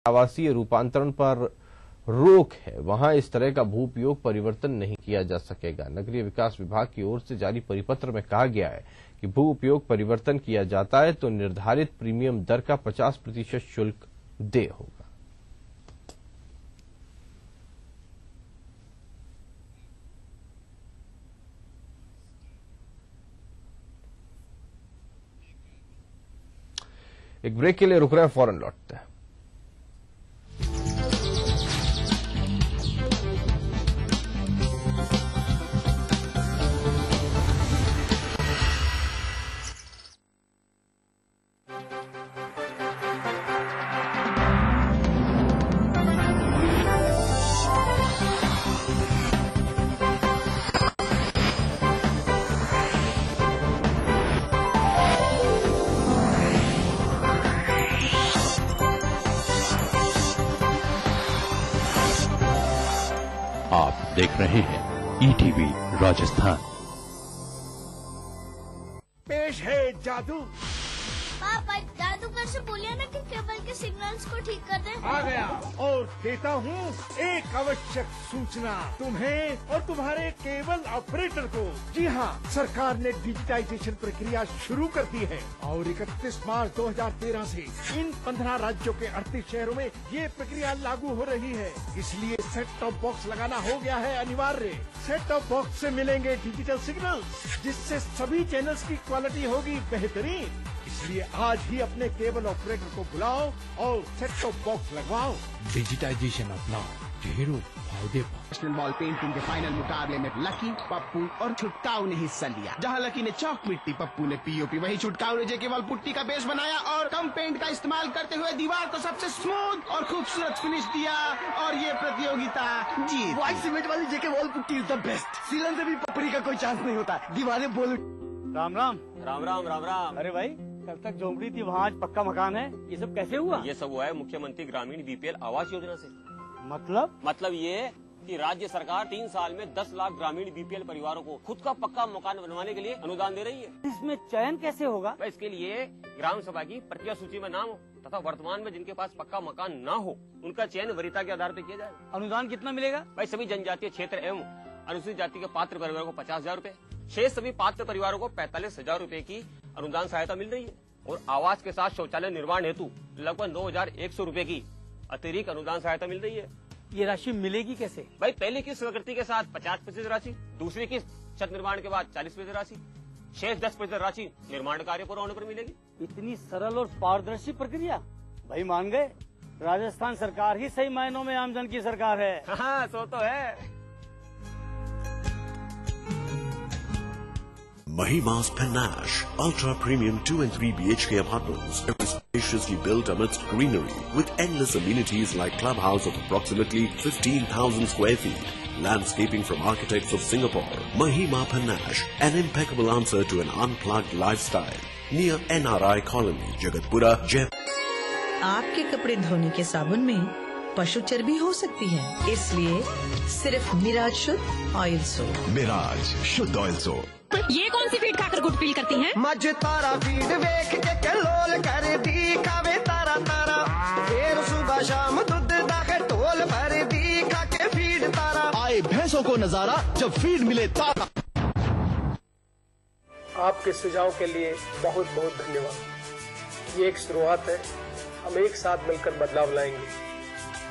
आवासीय रूपांतरण पर रोक है, वहां इस तरह का भू उपयोग परिवर्तन नहीं किया जा सकेगा। नगरीय विकास विभाग की ओर से जारी परिपत्र में कहा गया है कि भू उपयोग परिवर्तन किया जाता है तो निर्धारित प्रीमियम दर का 50% शुल्क देय होगा। एक ब्रेक के लिए रुक रहे हैं, फौरन लौटते हैं। आप देख रहे हैं ईटीवी राजस्थान। पेश है जादू। पापा जादूगर से बोलिए ना कि केबल के सिग्नल्स को ठीक कर दे। आ गया और देता हूँ एक आवश्यक सूचना तुम्हें और तुम्हारे केबल ऑपरेटर को। जी हाँ, सरकार ने डिजिटाइजेशन प्रक्रिया शुरू कर दी है और 31 मार्च 2013 से इन 15 राज्यों के 38 शहरों में ये प्रक्रिया लागू हो रही है। इसलिए सेट टॉप बॉक्स लगाना हो गया है अनिवार्य। सेट टॉप बॉक्स से मिलेंगे डिजिटल सिग्नल, जिससे सभी चैनल्स की क्वालिटी होगी बेहतरीन। इसलिए आज ही अपने केबल ऑपरेटर को बुलाओ और सेट टॉप बॉक्स लगवाओ। डिजिटाइजेशन अपनाओ, ढेरों फायदे। नेशनल बॉल पेंटिंग के फाइनल मुकाबले में लकी, पप्पू और छुटकाऊ ने हिस्सा लिया। जहां लकी ने चौक मिट्टी, पप्पू ने पीओपी, वहीं छुटकाऊ ने जेके वॉल पुट्टी का बेस बनाया और कम पेंट का इस्तेमाल करते हुए दीवार को सबसे स्मूथ और खूबसूरत फिनिश दिया और ये प्रतियोगिता जीत। व्हाइट सीमेंट वाली JK wall putty is the best. सीलन से भी पपड़ी का कोई चांस नहीं होता। दीवारें बोल। राम राम राम राम राम राम। अरे भाई, कल तक झोंपड़ी थी, वहाँ आज पक्का मकान है। ये सब कैसे हुआ? ये सब हुआ है मुख्यमंत्री ग्रामीण बीपीएल आवास योजना से। मतलब ये कि राज्य सरकार 3 साल में 10 लाख ग्रामीण बीपीएल परिवारों को खुद का पक्का मकान बनवाने के लिए अनुदान दे रही है। इसमें चयन कैसे होगा? इसके लिए ग्राम सभा की प्रक्रिया सूची में नाम हो तथा वर्तमान में जिनके पास पक्का मकान न हो उनका चयन वरीयता के आधार पर किया जाएगा। अनुदान कितना मिलेगा? भाई सभी जनजातीय क्षेत्र एवं अनुसूचित जाति के पात्र परिवारों को 50,000 रूपए, शेष सभी पात्र परिवारों को 45,000 रूपए की अनुदान सहायता मिल रही है और आवास के साथ शौचालय निर्माण हेतु लगभग 9,100 रूपए की अतिरिक्त अनुदान सहायता मिल रही है। ये राशि मिलेगी कैसे? भाई पहली किस्त स्वीकृति के साथ 50% राशि, दूसरी किस्त छत निर्माण के बाद 40% राशि, शेष 10% राशि निर्माण कार्य पूरा होने पर मिलेगी। इतनी सरल और पारदर्शी प्रक्रिया, भाई मान गए। राजस्थान सरकार ही सही मायनों में आमजन की सरकार है। हाँ, सो तो है। Mahima's Panache, ultra premium 2 and 3 BHK apartments, spaciously built amidst greenery with endless amenities like clubhouse of approximately 15,000 square feet, landscaping from architects of Singapore. Mahima Panache, an impeccable answer to an unplugged lifestyle. Near NRI Colony, Jagatpura, Jaipur. आपके कपड़े धोने के साबुन में पशु चर्बी हो सकती है, इसलिए सिर्फ मिराज शुद्ध ऑयल सोप। Mirage, शुद्ध ऑयल सोप। ये कौन सी फीड खाकर गुड फील करती हैं? मज तारा फीड वेख के कलोल कर दी खावे तारा तारा। फिर सुबह शाम दूध दाखे टोल भर दी खाके फीड तारा। आए भैंसों को नजारा जब फीड मिले तारा। आपके सुझाव के लिए बहुत बहुत धन्यवाद। ये एक शुरुआत है, हम एक साथ मिलकर बदलाव लाएंगे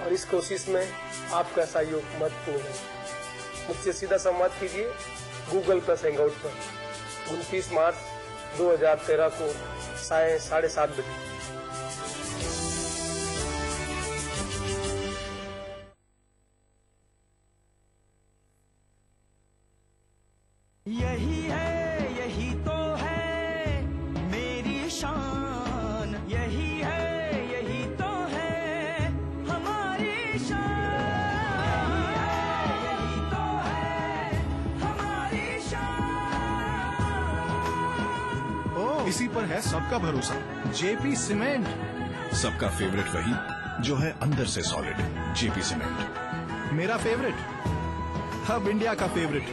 और इस कोशिश में आपका सहयोग महत्वपूर्ण है। मुझसे सीधा संवाद कीजिए गूगल प्लस हैंगआउट पर 29 मार्च 2013 को 7:30 बजे। यही है, यही तो है मेरी शान। यही है, यही तो है हमारी शान। यही तो है हमारी शान। ओ, इसी पर है सबका भरोसा, जेपी सीमेंट। सबका फेवरेट वही जो है अंदर से सॉलिड, जेपी सीमेंट। मेरा फेवरेट, अब इंडिया का फेवरेट।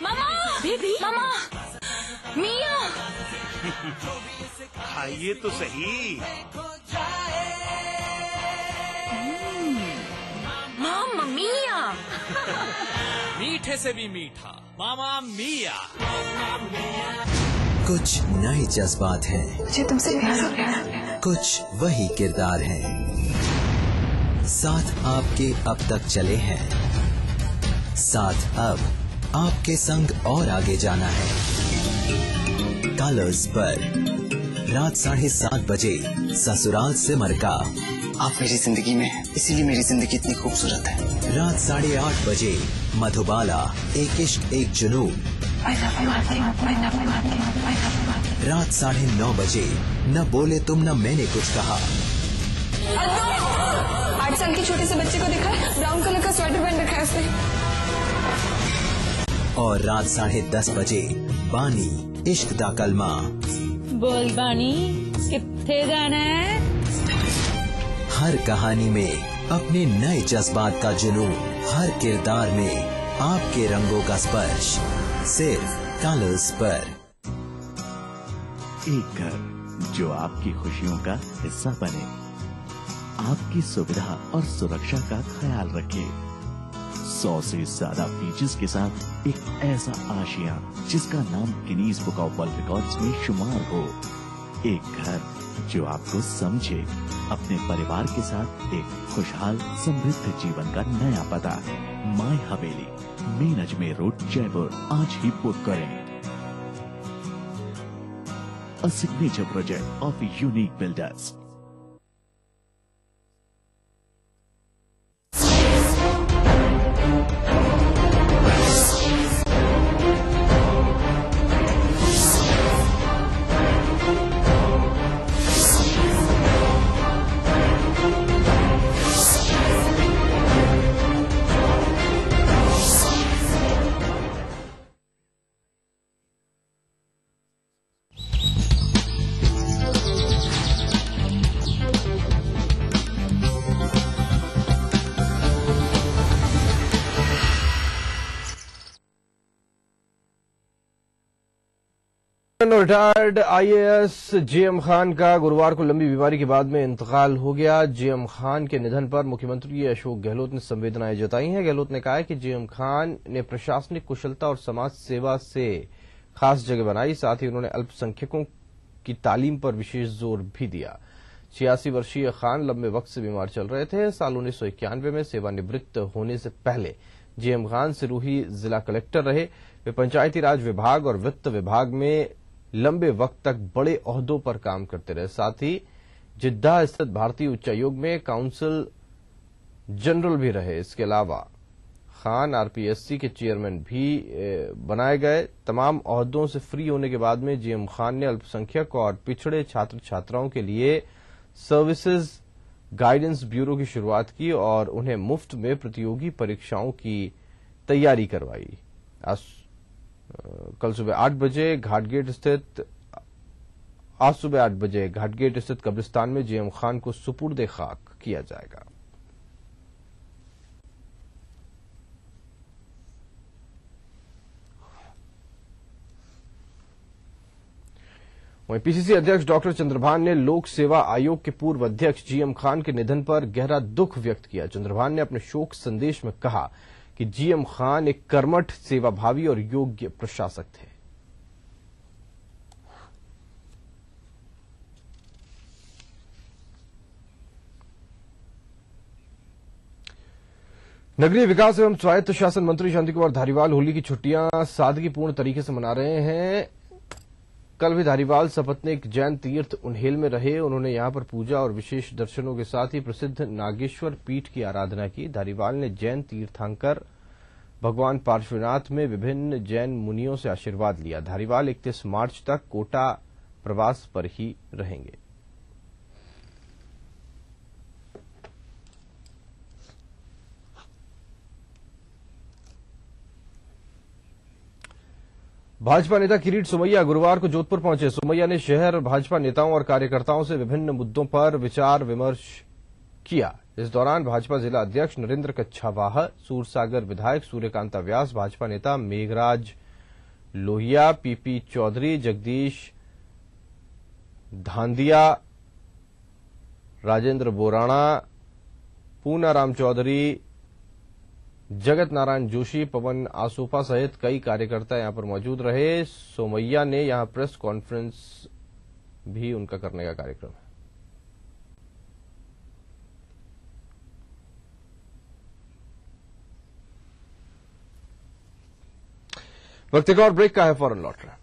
मामा, बेबी, मामा, मिया, खाइए तो सही। मामा मिया। मीठे से भी मीठा मामा मिया। कुछ नए जज्बात हैं, मुझे तुमसे प्यार हो गया। कुछ वही किरदार हैं, साथ आपके अब तक चले हैं, साथ अब आपके संग और आगे जाना है। कलर्स पर रात 7:30 बजे ससुराल से मरका। आप मेरी जिंदगी में, इसीलिए मेरी जिंदगी इतनी खूबसूरत है। रात 8:30 बजे मधुबाला, एक इश्क एक जुनून। रात 9:30 बजे न बोले तुम न मैंने कुछ कहा। 8 साल की छोटे से बच्चे को देखा, ब्राउन कलर का स्वेटर पहन रखा है उसने। और रात 10:30 बजे बानी, इश्क दा कलमा। बोल बानी, कित्थे जाना है? हर कहानी में अपने नए जज्बात का जुनून, हर किरदार में आपके रंगों का स्पर्श, सिर्फ कलर्स पर। एक घर जो आपकी खुशियों का हिस्सा बने, आपकी सुविधा और सुरक्षा का ख्याल रखे, 100 से ज्यादा फीचर्स के साथ एक ऐसा आशिया जिसका नाम Guinness book of world records में शुमार हो। एक घर जो आपको समझे, अपने परिवार के साथ एक खुशहाल समृद्ध जीवन का नया पता। My Haveli, main Ajmer road, Jaipur. आज ही बुक करें। A signature project of Unique Builders. Retired IAS JM Khan का गुरुवार को लंबी बीमारी के बाद में इंतकाल हो गया। जेएम खान के निधन पर मुख्यमंत्री अशोक गहलोत ने संवेदनाएं जताई हैं। गहलोत ने कहा है कि जेएम खान ने प्रशासनिक कुशलता और समाज सेवा से खास जगह बनाई। साथ ही उन्होंने अल्पसंख्यकों की तालीम पर विशेष जोर भी दिया। 86 वर्षीय खान लंबे वक्त से बीमार चल रहे थे। साल 1991 में सेवानिवृत्त होने से पहले जेएम खान सिरोही जिला कलेक्टर रहे। वे पंचायती राज विभाग और वित्त विभाग में लंबे वक्त तक बड़े ओहदों पर काम करते रहे। साथ ही जिद्दा स्थित भारतीय उच्चायोग में काउंसिल जनरल भी रहे। इसके अलावा खान आरपीएससी के चेयरमैन भी बनाए गए। तमाम ओहदों से फ्री होने के बाद में जेएम खान ने अल्पसंख्यक और पिछड़े छात्र छात्राओं के लिए सर्विसेज गाइडेंस ब्यूरो की शुरुआत की और उन्हें मुफ्त में प्रतियोगी परीक्षाओं की तैयारी करवाई। कल सुबह 8 बजे घाटगेट स्थित कब्रिस्तान में जेएम खान को सुपुर्द खाक किया जाएगा। वहीं पीसीसी अध्यक्ष डॉक्टर चंद्रभान ने लोक सेवा आयोग के पूर्व अध्यक्ष जेएम खान के निधन पर गहरा दुख व्यक्त किया। चंद्रभान ने अपने शोक संदेश में कहा कि जेएम खान एक कर्मठ, सेवाभावी और योग्य प्रशासक थे। नगरीय विकास एवं स्वायत्त शासन मंत्री शांति कुमार धारीवाल होली की छुट्टियां सादगीपूर्ण तरीके से मना रहे हैं। कल भी धारीवाल सपत्नीक जैन तीर्थ उन्हेल में रहे। उन्होंने यहां पर पूजा और विशेष दर्शनों के साथ ही प्रसिद्ध नागेश्वर पीठ की आराधना की। धारीवाल ने जैन तीर्थंकर भगवान पार्श्वनाथ में विभिन्न जैन मुनियों से आशीर्वाद लिया। धारीवाल 31 मार्च तक कोटा प्रवास पर ही रहेंगे। भाजपा नेता किरीट सोमैया गुरुवार को जोधपुर पहुंचे। सोमैया ने शहर भाजपा नेताओं और कार्यकर्ताओं से विभिन्न मुद्दों पर विचार विमर्श किया। इस दौरान भाजपा जिला अध्यक्ष नरेंद्र कच्छावाह, सूरसागर विधायक सूर्यकांता व्यास, भाजपा नेता मेघराज लोहिया, पीपी चौधरी, जगदीश धांधिया, राजेंद्र बोराणा, पूनाराम चौधरी, जगत नारायण जोशी, पवन आसोफा सहित कई कार्यकर्ता यहां पर मौजूद रहे। सोमैया ने यहां प्रेस कॉन्फ्रेंस भी उनका करने का कार्यक्रम है। वक्त एक और ब्रेक का है, फौरन लौट रहा है।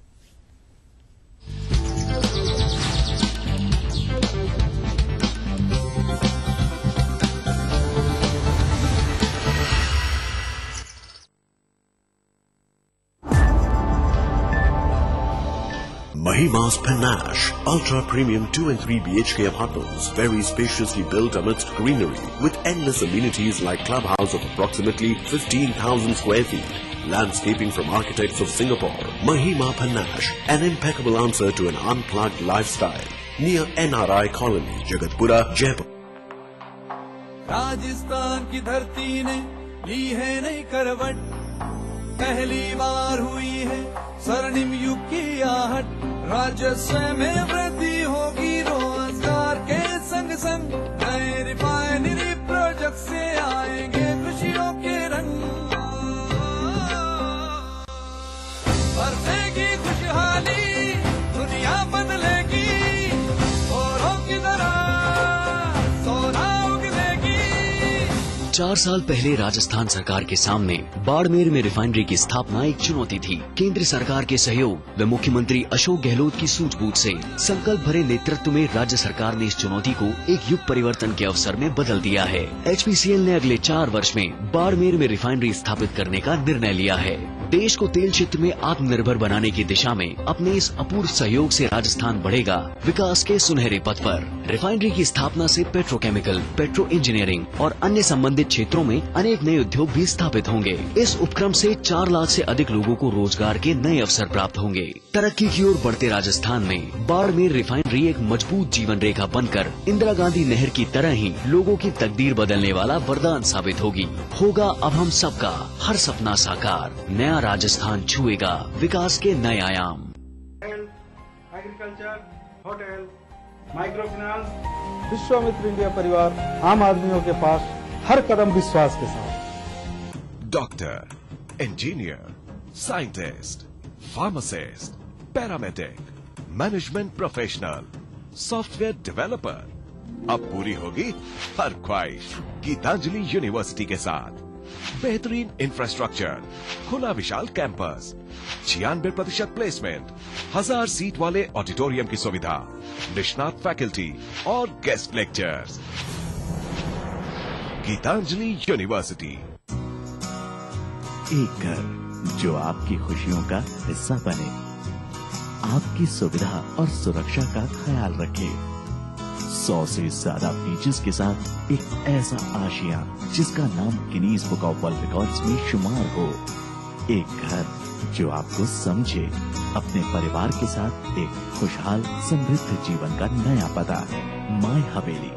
Mahima's Panache, ultra premium 2 and 3 BHK apartments, very spaciously built amidst greenery, with endless amenities like clubhouse of approximately 15,000 square feet, landscaping from architects of Singapore. Mahima Panache, an impeccable answer to an unplugged lifestyle, near NRI Colony, Jagatpura, Jaipur. Rajasthan की धरती ने ली है नई करवट, पहली बार हुई है स्वर्णिम युग की आहट, राजस्व में वृद्धि होगी रोजगार के संग संग, नए रिफाइनरी प्रोजेक्ट से आएंगे खुशियों के रंग, बरसेगी खुशहाली, दुनिया बदलेगी, औरों की तरह सोना उगलेगी। 4 साल पहले राजस्थान सरकार के सामने बाड़मेर में रिफाइनरी की स्थापना एक चुनौती थी। केंद्र सरकार के सहयोग व मुख्यमंत्री अशोक गहलोत की सूझबूझ से संकल्प भरे नेतृत्व में राज्य सरकार ने इस चुनौती को एक युग परिवर्तन के अवसर में बदल दिया है। HPCL ने अगले 4 वर्ष में बाड़मेर में रिफाइनरी स्थापित करने का निर्णय लिया है। देश को तेल क्षेत्र में आत्मनिर्भर बनाने की दिशा में अपने इस अपूर्व सहयोग से राजस्थान बढ़ेगा विकास के सुनहरे पथ पर। रिफाइनरी की स्थापना से पेट्रोकेमिकल, पेट्रो इंजीनियरिंग और अन्य संबंधित क्षेत्रों में अनेक नए उद्योग भी स्थापित होंगे। इस उपक्रम से 4 लाख से अधिक लोगों को रोजगार के नए अवसर प्राप्त होंगे। तरक्की की ओर बढ़ते राजस्थान में बाड़मेर रिफाइनरी एक मजबूत जीवन रेखा बनकर इंदिरा गांधी नहर की तरह ही लोगों की तकदीर बदलने वाला वरदान साबित होगी। होगा अब हम सबका हर सपना साकार, नया राजस्थान छुएगा विकास के नए आयाम। Agriculture, hotel, micro finance, Vishwamitra India परिवार आम आदमियों के पास हर कदम विश्वास के साथ। Doctor, engineer, scientist, pharmacist, paramedic, management professional, software developer, अब पूरी होगी हर ख्वाहिश गीतांजलि यूनिवर्सिटी के साथ। बेहतरीन इंफ्रास्ट्रक्चर, खुला विशाल कैंपस, 96% प्लेसमेंट, 1000 सीट वाले ऑडिटोरियम की सुविधा, निष्णात फैकल्टी और गेस्ट लेक्चर्स। गीतांजलि यूनिवर्सिटी, एक घर जो आपकी खुशियों का हिस्सा बने, आपकी सुविधा और सुरक्षा का ख्याल रखे, 100 से ज्यादा फीचर्स के साथ एक ऐसा आशिया जिसका नाम Guinness book of world records में शुमार हो। एक घर जो आपको समझे, अपने परिवार के साथ एक खुशहाल समृद्ध जीवन का नया पता है। My Haveli,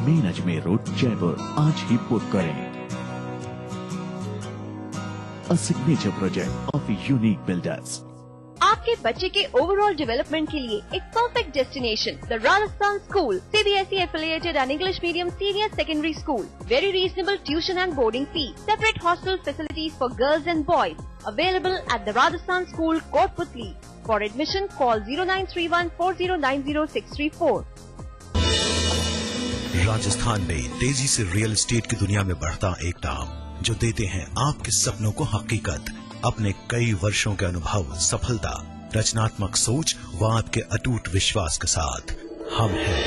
main Ajmer road, Jaipur. आज ही बुक करें। A signature project of Unique Builders. आपके बच्चे के ओवरऑल डेवलपमेंट के लिए एक perfect destination, the Rajasthan school, CBSE affiliated and English medium senior secondary school. Very reasonable tuition and boarding fee. Separate hostel facilities for girls and boys. Available at the Rajasthan School, Kotputli. For admission, call 0931409064. Rajasthan में तेजी से real estate की दुनिया में बढ़ता एक नाम जो देते हैं आपके सपनों को हकीकत। अपने कई वर्षों के अनुभव, सफलता, रचनात्मक सोच व आपके अटूट विश्वास के साथ हम हैं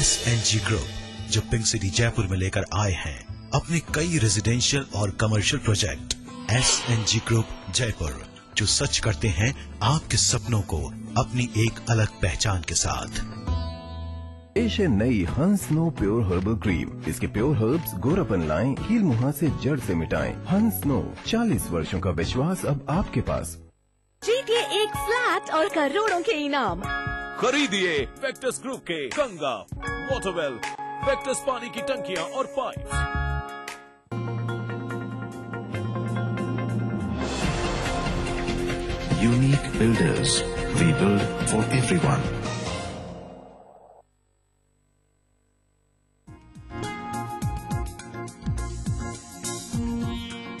SNG ग्रुप, जो पिंक सिटी जयपुर में लेकर आए हैं अपने कई रेजिडेंशियल और commercial project. SNG group Jaipur, जो सच करते हैं आपके सपनों को अपनी एक अलग पहचान के साथ। पेश है नई हंस नो प्योर हर्बल क्रीम। इसके प्योर हर्ब्स गोरापन लाएं, कील मुहां से जड़ से मिटाएं। हंस नो, 40 वर्षों का विश्वास अब आपके पास। जीतिए एक फ्लैट और करोड़ों के इनाम। खरीदिए वेक्टस ग्रुप के गंगा, वाटरवेल, वेक्टस पानी की टंकियां और pipe. Unique Builders, we build for everyone.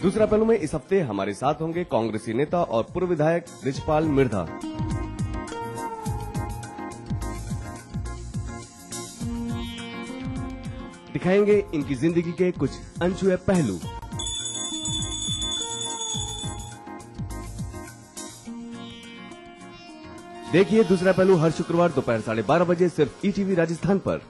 दूसरा पहलू में इस हफ्ते हमारे साथ होंगे कांग्रेसी नेता और पूर्व विधायक रिजपाल मिर्धा। दिखाएंगे इनकी जिंदगी के कुछ अनछुए पहलू। देखिए दूसरा पहलू हर शुक्रवार दोपहर 12:30 बजे सिर्फ ईटीवी राजस्थान पर।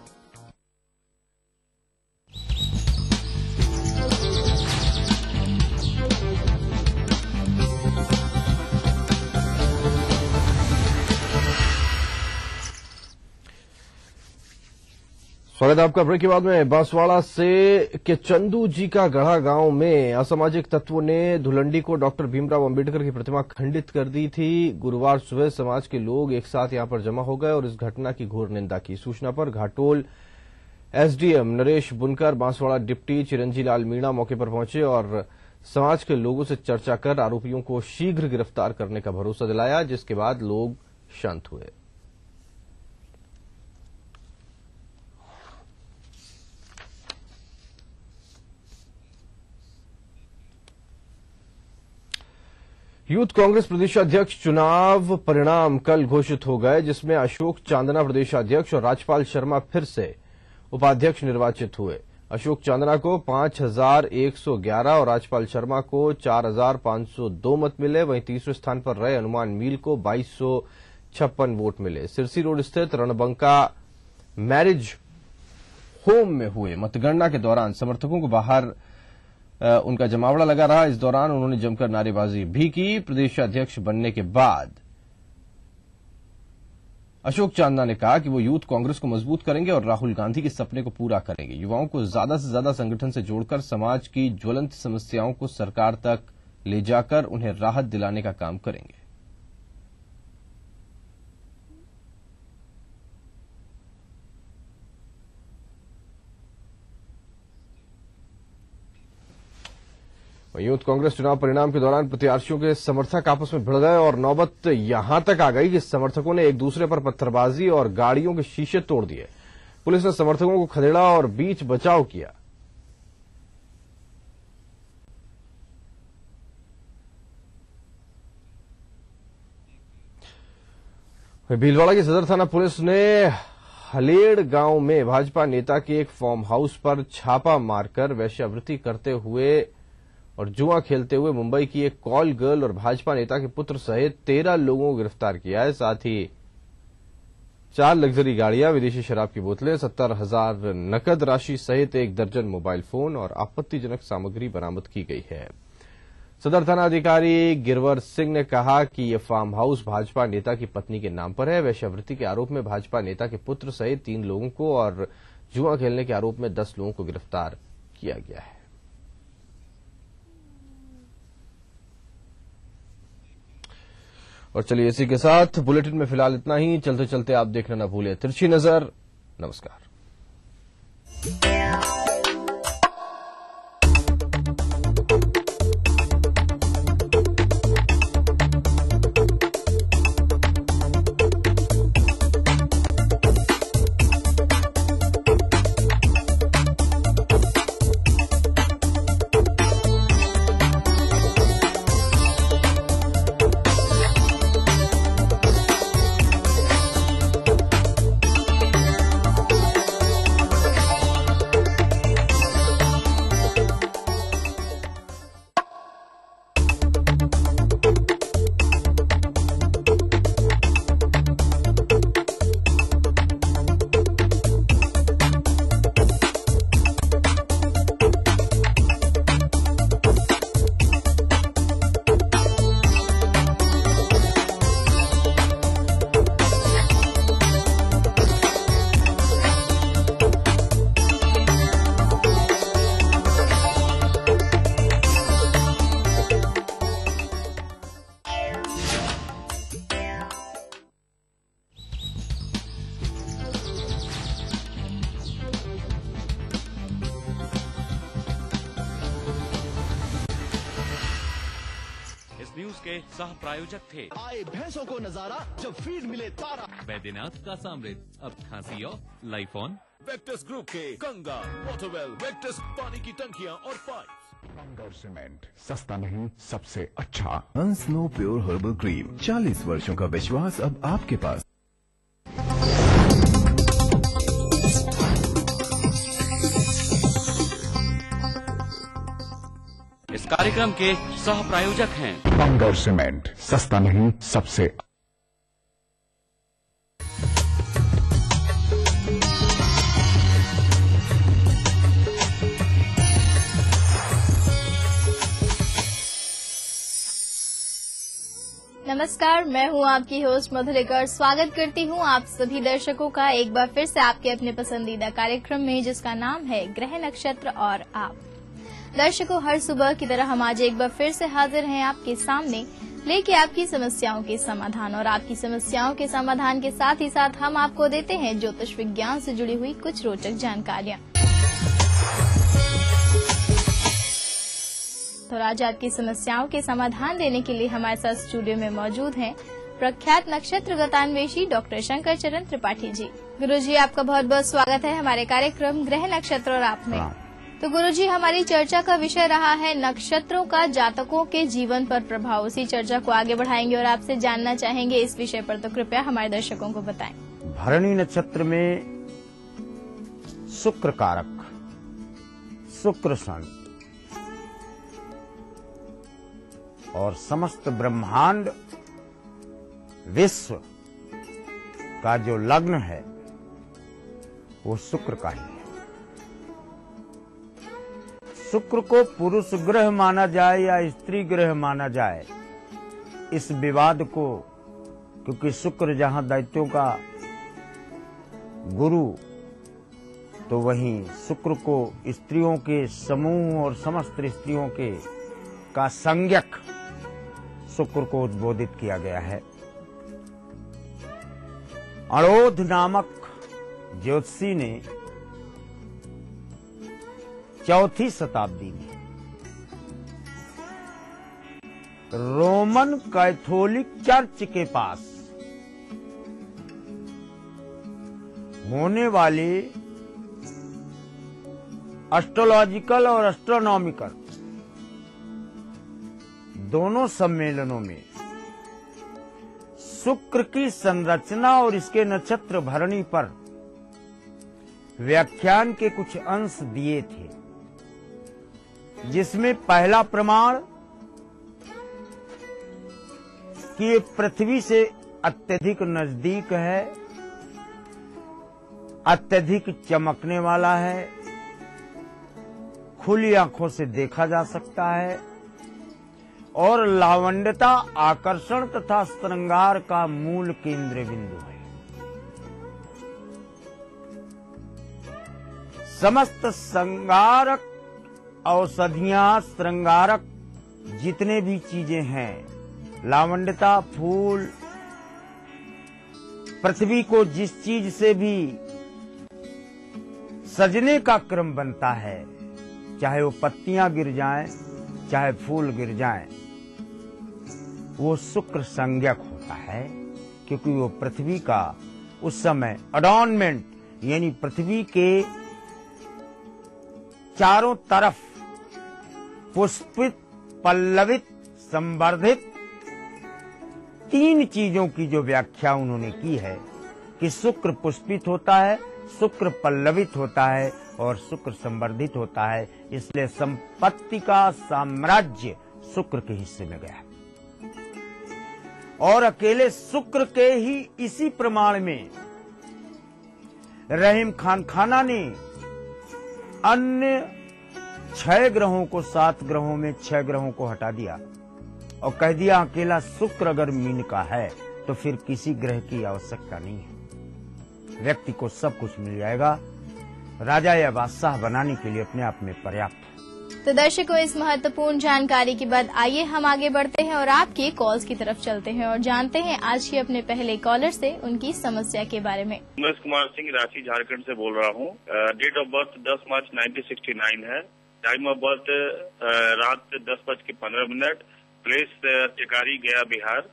स्वागत है आपका। ब्रेक के बाद में बांसवाड़ा से के चंदू जी का गढ़ा गांव में असामाजिक तत्वों ने धुलंडी को डॉक्टर भीमराव अंबेडकर की प्रतिमा खंडित कर दी थी। गुरुवार सुबह समाज के लोग एक साथ यहां पर जमा हो गए और इस घटना की घोर निंदा की। सूचना पर घाटोल एसडीएम नरेश बुनकर, बांसवाड़ा डिप्टी चिरंजी लाल मीणा मौके पर पहुंचे और समाज के लोगों से चर्चा कर आरोपियों को शीघ्र गिरफ्तार करने का भरोसा दिलाया, जिसके बाद लोग शांत हुए। यूथ कांग्रेस प्रदेशाध्यक्ष चुनाव परिणाम कल घोषित हो गए, जिसमें अशोक चांदना प्रदेशाध्यक्ष और राजपाल शर्मा फिर से उपाध्यक्ष निर्वाचित हुए। अशोक चांदना को 5,111 और राजपाल शर्मा को 4,502 मत मिले। वहीं तीसरे स्थान पर रहे हनुमान मील को 2,256 वोट मिले। सिरसी रोड स्थित रणबंका मैरिज होम में हुए मतगणना के दौरान समर्थकों को बाहर उनका जमावड़ा लगा रहा। इस दौरान उन्होंने जमकर नारेबाजी भी की। प्रदेशाध्यक्ष बनने के बाद अशोक चांदना ने कहा कि वो यूथ कांग्रेस को मजबूत करेंगे और राहुल गांधी के सपने को पूरा करेंगे। युवाओं को ज्यादा से ज्यादा संगठन से जोड़कर समाज की ज्वलंत समस्याओं को सरकार तक ले जाकर उन्हें राहत दिलाने का काम करेंगे। यूथ कांग्रेस चुनाव परिणाम के दौरान प्रत्याशियों के समर्थक आपस में भिड़ गए और नौबत यहां तक आ गई कि समर्थकों ने एक दूसरे पर पत्थरबाजी और गाड़ियों के शीशे तोड़ दिए। पुलिस ने समर्थकों को खदेड़ा और बीच बचाव किया। भीलवाड़ा की सदर थाना पुलिस ने हलेड़ गांव में भाजपा नेता के एक फार्म हाउस पर छापा मारकर वेश्यावृत्ति करते हुए और जुआ खेलते हुए मुंबई की एक कॉल गर्ल और भाजपा नेता के पुत्र सहित 13 लोगों को गिरफ्तार किया है। साथ ही 4 लग्जरी गाड़ियां, विदेशी शराब की बोतलें, 70,000 नकद राशि सहित 1 दर्जन मोबाइल फोन और आपत्तिजनक सामग्री बरामद की गई है। सदर थाना अधिकारी गिरवर सिंह ने कहा कि यह फार्म हाउस भाजपा नेता की पत्नी के नाम पर है। वेश्यावृत्ति के आरोप में भाजपा नेता के पुत्र सहित 3 लोगों को और जुआ खेलने के आरोप में 10 लोगों को गिरफ्तार किया गया है। और चलिए इसी के साथ बुलेटिन में फिलहाल इतना ही। चलते चलते आप देखना न भूलिए तिरछी नजर। नमस्कार। न्यूज के सह प्रायोजक थे। आए भैंसों को नजारा जब फीड मिले तारा। बैद्यनाथ का सामृत अब खांसी और लाइफ ऑन वेक्टस ग्रुप के गंगा, वाटरवेल, वेक्टस पानी की टंकियां और पाइप। गंगा और सीमेंट सस्ता नहीं सबसे अच्छा। हंस नो प्योर हर्बल क्रीम, 40 वर्षों का विश्वास अब आपके पास। इस कार्यक्रम के सह प्रायोजक हैं गंगा और सीमेंट, सस्ता नहीं सबसे। नमस्कार, मैं हूं आपकी होस्ट मधुरिका। स्वागत करती हूं आप सभी दर्शकों का एक बार फिर से आपके अपने पसंदीदा कार्यक्रम में, जिसका नाम है ग्रह नक्षत्र और आप। दर्शकों, हर सुबह की तरह हम आज एक बार फिर से हाजिर हैं आपके सामने, लेके आपकी समस्याओं के समाधान। और आपकी समस्याओं के समाधान के साथ ही साथ हम आपको देते हैं ज्योतिष विज्ञान से जुड़ी हुई कुछ रोचक जानकारियां। तो आज आपकी समस्याओं के समाधान देने के लिए हमारे साथ स्टूडियो में मौजूद हैं प्रख्यात नक्षत्र गतान्वेषी डॉक्टर शंकर चरण त्रिपाठी जी। गुरुजी, आपका बहुत बहुत स्वागत है हमारे कार्यक्रम ग्रह नक्षत्र और आप में। तो गुरुजी, हमारी चर्चा का विषय रहा है नक्षत्रों का जातकों के जीवन पर प्रभाव। उसी चर्चा को आगे बढ़ाएंगे और आपसे जानना चाहेंगे इस विषय पर, तो कृपया हमारे दर्शकों को बताएं। भरणी नक्षत्र में शुक्र कारक, शुक्र सन और समस्त ब्रह्मांड विश्व का जो लग्न है वो शुक्र का ही है। शुक्र को पुरुष ग्रह माना जाए या स्त्री ग्रह माना जाए, इस विवाद को, क्योंकि शुक्र जहां दैत्यों का गुरु, तो वहीं शुक्र को स्त्रियों के समूह और समस्त स्त्रियों के का संज्ञक शुक्र को उद्बोधित किया गया है। अणोध नामक ज्योतिषी ने 4वीं शताब्दी में रोमन कैथोलिक चर्च के पास होने वाले एस्ट्रोलॉजिकल और एस्ट्रोनॉमिकल दोनों सम्मेलनों में शुक्र की संरचना और इसके नक्षत्र भरणी पर व्याख्यान के कुछ अंश दिए थे, जिसमें पहला प्रमाण कि ये पृथ्वी से अत्यधिक नजदीक है, अत्यधिक चमकने वाला है, खुली आंखों से देखा जा सकता है और लावण्यता, आकर्षण तथा श्रृंगार का मूल केंद्र बिंदु है। समस्त श्रृंगारक औषधियां, श्रृंगारक जितने भी चीजें हैं, लावण्यता, फूल, पृथ्वी को जिस चीज से भी सजने का क्रम बनता है, चाहे वो पत्तियां गिर जाएं, चाहे फूल गिर जाएं, वो शुक्र संज्ञक होता है, क्योंकि वो पृथ्वी का उस समय अडॉर्नमेंट, यानी पृथ्वी के चारों तरफ पुष्पित, पल्लवित, संवर्धित 3 चीजों की जो व्याख्या उन्होंने की है कि शुक्र पुष्पित होता है, शुक्र पल्लवित होता है और शुक्र संवर्धित होता है, इसलिए संपत्ति का साम्राज्य शुक्र के हिस्से में गया। और अकेले शुक्र के ही इसी प्रमाण में रहीम खान खाना ने अन्य 6 ग्रहों को 7 ग्रहों में 6 ग्रहों को हटा दिया और कह दिया अकेला शुक्र अगर मीन का है तो फिर किसी ग्रह की आवश्यकता नहीं है, व्यक्ति को सब कुछ मिल जाएगा, राजा या बादशाह बनाने के लिए अपने आप में पर्याप्त। तो दर्शकों, इस महत्वपूर्ण जानकारी के बाद आइए हम आगे बढ़ते हैं और आपके कॉल्स की तरफ चलते हैं और जानते हैं आज के अपने पहले कॉलर से उनकी समस्या के बारे में। उमेश कुमार सिंह, रांची, झारखंड से बोल रहा हूँ। डेट ऑफ बर्थ 10 मार्च 1969 है। टाइम ऑफ बर्थ रात 10:15, प्लेस टिकारी, गया, बिहार।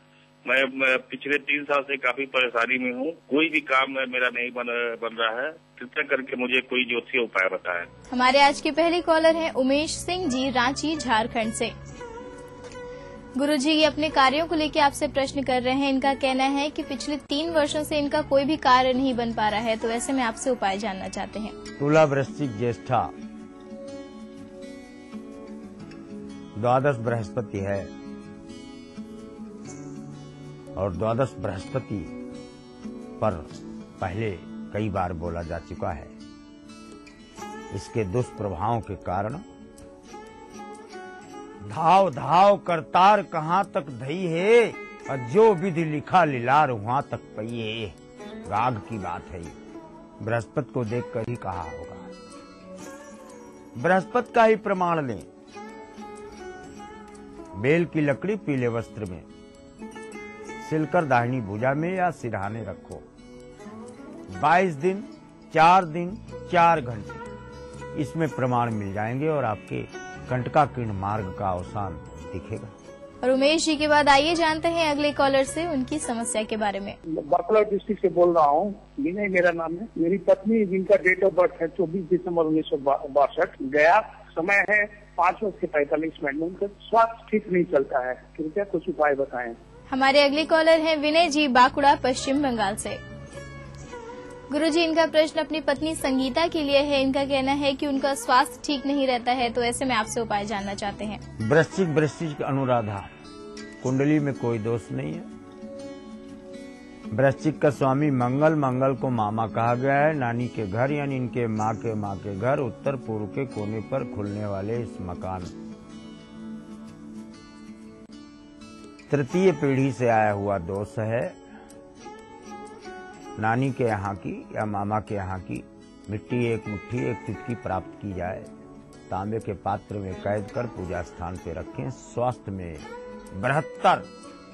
मैं पिछले 3 साल से काफी परेशानी में हूँ, कोई भी काम मेरा नहीं बन रहा है। कृपया करके मुझे कोई ज्योतिषीय उपाय बताएं। हमारे आज के पहले कॉलर हैं उमेश सिंह जी, रांची झारखंड से। गुरुजी, ये अपने कार्यों को लेकर आपसे प्रश्न कर रहे हैं। इनका कहना है कि पिछले 3 वर्षों से इनका कोई भी कार्य नहीं बन पा रहा है, तो ऐसे में आपसे उपाय जानना चाहते हैं। तुला, वृश्चिक, ज्येष्ठा, द्वादश बृहस्पति है और द्वादश बृहस्पति पर पहले कई बार बोला जा चुका है। इसके दुष्प्रभावों के कारण धाव धाव करतार कहाँ तक धई है और जो विधि लिखा लीलार वहां तक पई है। राग की बात है, बृहस्पति को देखकर ही कहा होगा। बृहस्पति का ही प्रमाण लें। बेल की लकड़ी पीले वस्त्र में सिलकर दाहिनी भुजा में या सिरहाने रखो। 22 दिन 4 दिन 4 घंटे इसमें प्रमाण मिल जाएंगे और आपके कंटकाकीर्ण मार्ग का अवसान दिखेगा। और उमेश जी के बाद आइए जानते हैं अगले कॉलर से उनकी समस्या के बारे में। बांकुड़ा डिस्ट्रिक्ट से बोल रहा हूँ, विनय मेरा नाम है। मेरी पत्नी जिनका डेट ऑफ बर्थ है 24 दिसंबर 1962, गया समय है 5:45 उनका स्वास्थ्य ठीक नहीं चलता है, कृपया कुछ उपाय बताएं। हमारे अगले कॉलर हैं विनय जी, बांकुड़ा, पश्चिम बंगाल से। गुरुजी, इनका प्रश्न अपनी पत्नी संगीता के लिए है। इनका कहना है कि उनका स्वास्थ्य ठीक नहीं रहता है, तो ऐसे में आपसे उपाय जानना चाहते हैं। वृश्चिक अनुराधा, कुंडली में कोई दोष नहीं है। वृश्चिक का स्वामी मंगल, मंगल को मामा कहा गया है। नानी के घर यानी इनके माँ के घर उत्तर पूर्व के कोने पर खुलने वाले इस मकान, तृतीय पीढ़ी से आया हुआ दोष है। नानी के यहाँ की या मामा के यहाँ की मिट्टी 1 मुट्ठी 1 चुटकी प्राप्त की जाए, तांबे के पात्र में कैद कर पूजा स्थान पे रखें। स्वास्थ्य में 72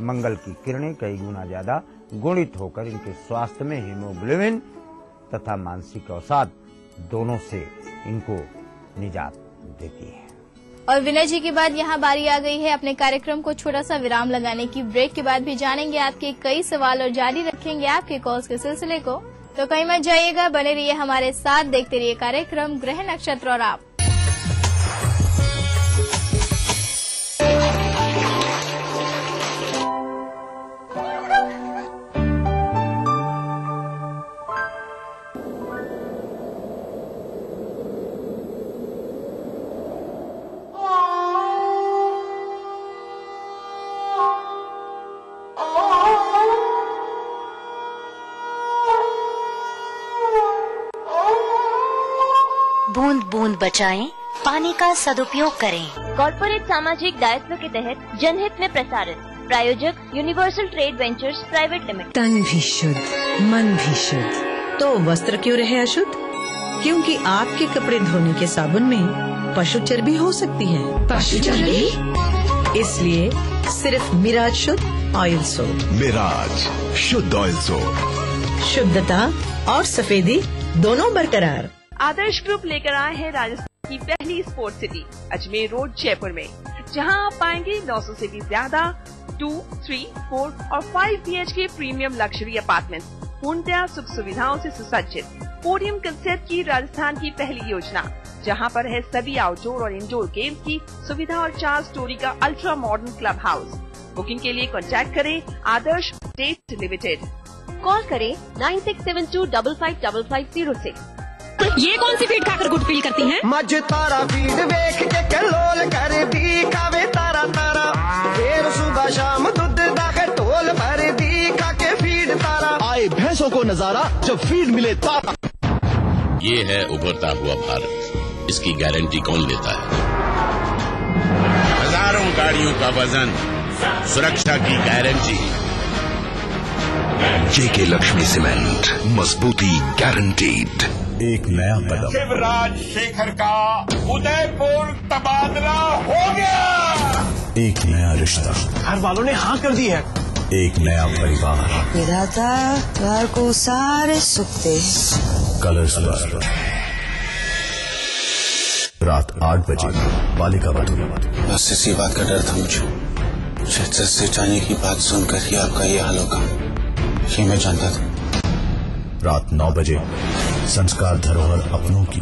मंगल की किरणें कई गुना ज्यादा गुणित होकर इनके स्वास्थ्य में हीमोग्लोबिन तथा मानसिक अवसाद दोनों से इनको निजात देती है। और विनय जी के बाद यहाँ बारी आ गई है अपने कार्यक्रम को छोटा सा विराम लगाने की। ब्रेक के बाद भी जानेंगे आपके कई सवाल और जारी रखेंगे आपके कॉल्स के सिलसिले को, तो कहीं मत जाइएगा, बने रहिए हमारे साथ, देखते रहिए कार्यक्रम ग्रह नक्षत्र और आप। बूंद बूंद बचाएं, पानी का सदुपयोग करें। कॉर्पोरेट सामाजिक दायित्व के तहत जनहित में प्रसारित। प्रायोजक universal trade ventures private limited. तन भी शुद्ध, मन भी शुद्ध, तो वस्त्र क्यों रहे अशुद्ध? क्योंकि आपके कपड़े धोने के साबुन में पशु चर्बी हो सकती है। पशु चर्बी? इसलिए सिर्फ मिराज शुद्ध ऑयल सोप। मिराज शुद्ध ऑयल सोप, शुद्धता और सफेदी दोनों बरकरार। आदर्श ग्रुप लेकर आए हैं राजस्थान की पहली sports city Ajmer road, Jaipur में, जहां आप पाएंगे 900 से भी ज्यादा 2, 3, 4 और 5 BHK प्रीमियम लग्जरी अपार्टमेंट, पूर्णतया सुख सुविधाओं से सुसज्जित। पोडियम कंसेप्ट की राजस्थान की पहली योजना, जहां पर है सभी आउटडोर और इंडोर गेम्स की सुविधा और 4 स्टोरी का ultra modern club house. Booking के लिए कॉन्टैक्ट करें आदर्श स्टेट लिमिटेड। कॉल करें 9672555506। ये कौन सी फीड खाकर गुड फील करती हैं? मज तारा फीड देख के कलोल कर दी खावे तारा तारा, फिर सुबह शाम दूध दाके टोल भर दी खाके फीड तारा। आए भैंसों को नजारा जब फीड मिले तारा। ये है उभरता हुआ भारत, इसकी गारंटी कौन लेता है? हजारों गाड़ियों का वजन, सुरक्षा की गारंटी। जेके लक्ष्मी सीमेंट, मजबूती गारंटीड। एक नया कदम, शिवराज शेखर का उदयपुर तबादला हो गया। एक नया रिश्ता, घर वालों ने हाँ कर दी है। एक नया परिवार, विधाता घर को सारे सुख दे। कलर्स पर रात 8 बजे बालिका वधू। बस इसी बात का डर था मुझे, शायद सच जाने की बात सुनकर ही आपका ये हाल होगा, ये मैं जानता था। रात 9 बजे संस्कार धरोहर अपनों की।